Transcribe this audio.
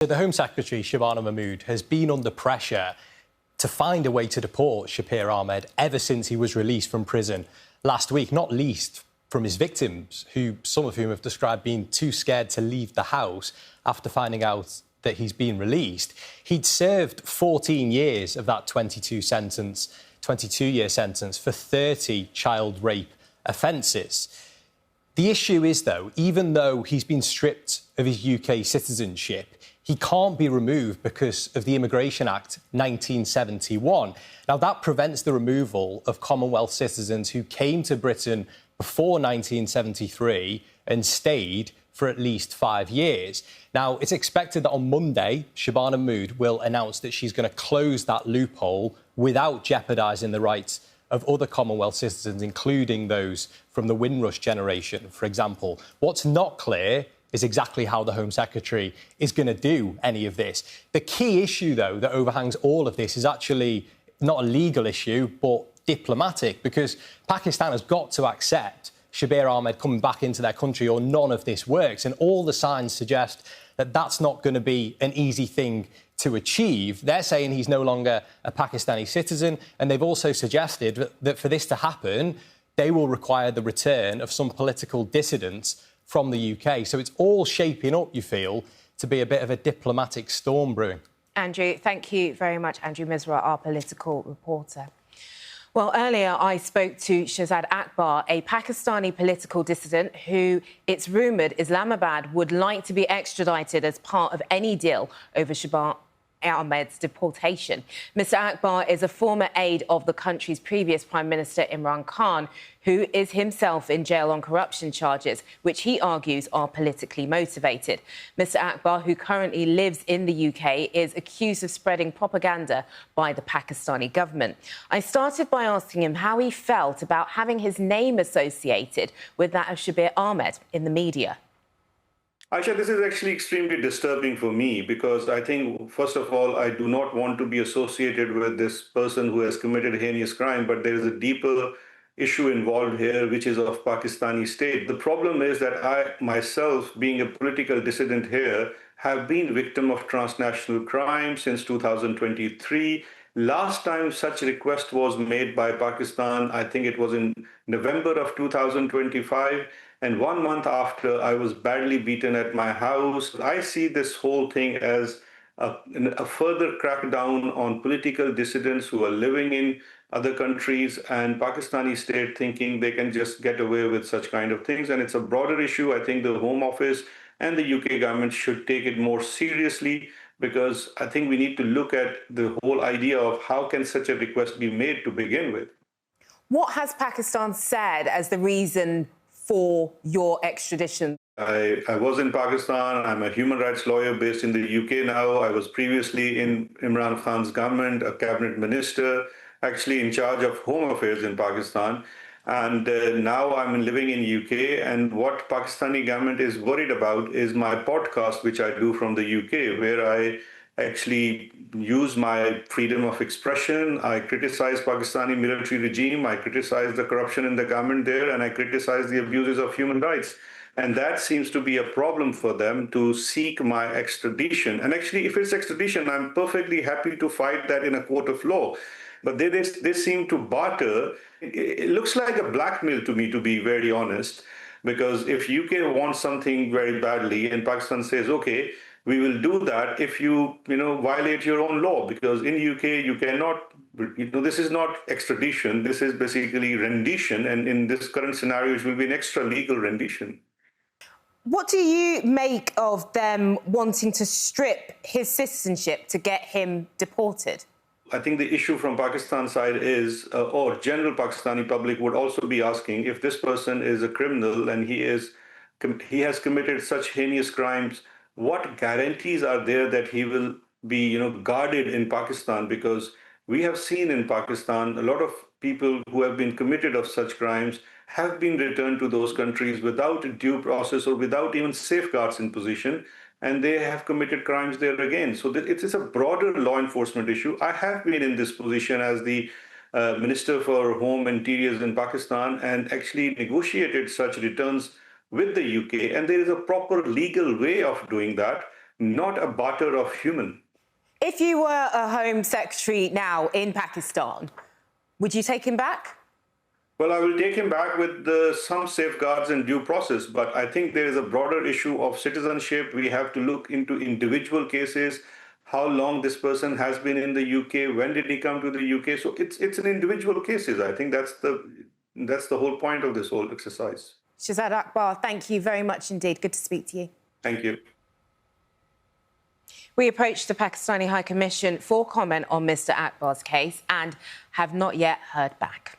The Home Secretary, Shabir Mahmood, has been under pressure to find a way to deport Shabir Ahmed ever since he was released from prison last week, not least from his victims, some of whom have described being too scared to leave the house after finding out that he's been released. He'd served 14 years of that 22-year sentence for 30 child rape offences. The issue is, though, even though he's been stripped of his UK citizenship, he can't be removed because of the Immigration Act 1971. Now, that prevents the removal of Commonwealth citizens who came to Britain before 1973 and stayed for at least 5 years. Now, it's expected that on Monday, Shabir Ahmed will announce that she's going to close that loophole without jeopardising the rights of other Commonwealth citizens, including those from the Windrush generation, for example. What's not clear is exactly how the Home Secretary is going to do any of this. The key issue, though, that overhangs all of this is actually not a legal issue, but diplomatic, because Pakistan has got to accept Shabir Ahmed coming back into their country or none of this works. And all the signs suggest that that's not going to be an easy thing to achieve. They're saying he's no longer a Pakistani citizen, and they've also suggested that for this to happen, they will require the return of some political dissidents from the UK. So it's all shaping up, you feel, to be a bit of a diplomatic storm brewing. Andrew, thank you very much. Andrew Misra, our political reporter. Well, earlier I spoke to Shahzad Akbar, a Pakistani political dissident who, it's rumoured, Islamabad would like to be extradited as part of any deal over Shabir Ahmed's deportation. Mr. Akbar is a former aide of the country's previous Prime Minister Imran Khan, who is himself in jail on corruption charges, which he argues are politically motivated. Mr. Akbar, who currently lives in the UK, is accused of spreading propaganda by the Pakistani government. I started by asking him how he felt about having his name associated with that of Shabir Ahmed in the media. Aisha, this is actually extremely disturbing for me because I think, first of all, I do not want to be associated with this person who has committed a heinous crime, but there is a deeper issue involved here, which is of Pakistani state. The problem is that I, myself, being a political dissident here, have been victim of transnational crime since 2023. Last time such request was made by Pakistan, I think it was in November of 2025. And 1 month after, I was badly beaten at my house. I see this whole thing as a further crackdown on political dissidents who are living in other countries, and Pakistani state thinking they can just get away with such kind of things. And it's a broader issue. I think the Home Office and the UK government should take it more seriously, because I think we need to look at the whole idea of how can such a request be made to begin with. What has Pakistan said as the reason for your extradition? I was in Pakistan. I'm a human rights lawyer based in the UK now. I was previously in Imran Khan's government, a cabinet minister, actually in charge of home affairs in Pakistan. And now I'm living in UK. And what Pakistani government is worried about is my podcast, which I do from the UK, where I actually use my freedom of expression. I criticize Pakistani military regime. I criticize the corruption in the government there, and I criticize the abuses of human rights. And that seems to be a problem for them to seek my extradition. And actually, if it's extradition, I'm perfectly happy to fight that in a court of law. But they seem to barter. It looks like a blackmail to me, to be very honest, because if UK wants something very badly and Pakistan says, OK, we will do that if you violate your own law, because in UK you cannot, this is not extradition, this is basically rendition, and in this current scenario it will be an extra legal rendition. What do you make of them wanting to strip his citizenship to get him deported? I think the issue from Pakistan side is, or general Pakistani public would also be asking, if this person is a criminal and he has committed such heinous crimes, what guarantees are there that he will be, guarded in Pakistan? Because we have seen in Pakistan a lot of people who have been committed of such crimes have been returned to those countries without due process or without even safeguards in position, and they have committed crimes there again. So it is a broader law enforcement issue. I have been in this position as the Minister for Home Interiors in Pakistan and actually negotiated such returns with the UK, and there is a proper legal way of doing that. not a barter of human. If you were a Home Secretary now in Pakistan, would you take him back? Well, I will take him back with some safeguards and due process, but I think there is a broader issue of citizenship. We have to look into individual cases, how long this person has been in the UK, when did he come to the UK. So it's an individual cases. I think that's the whole point of this whole exercise. Shahzad Akbar, thank you very much indeed. Good to speak to you. Thank you. We approached the Pakistani High Commission for comment on Mr. Akbar's case and have not yet heard back.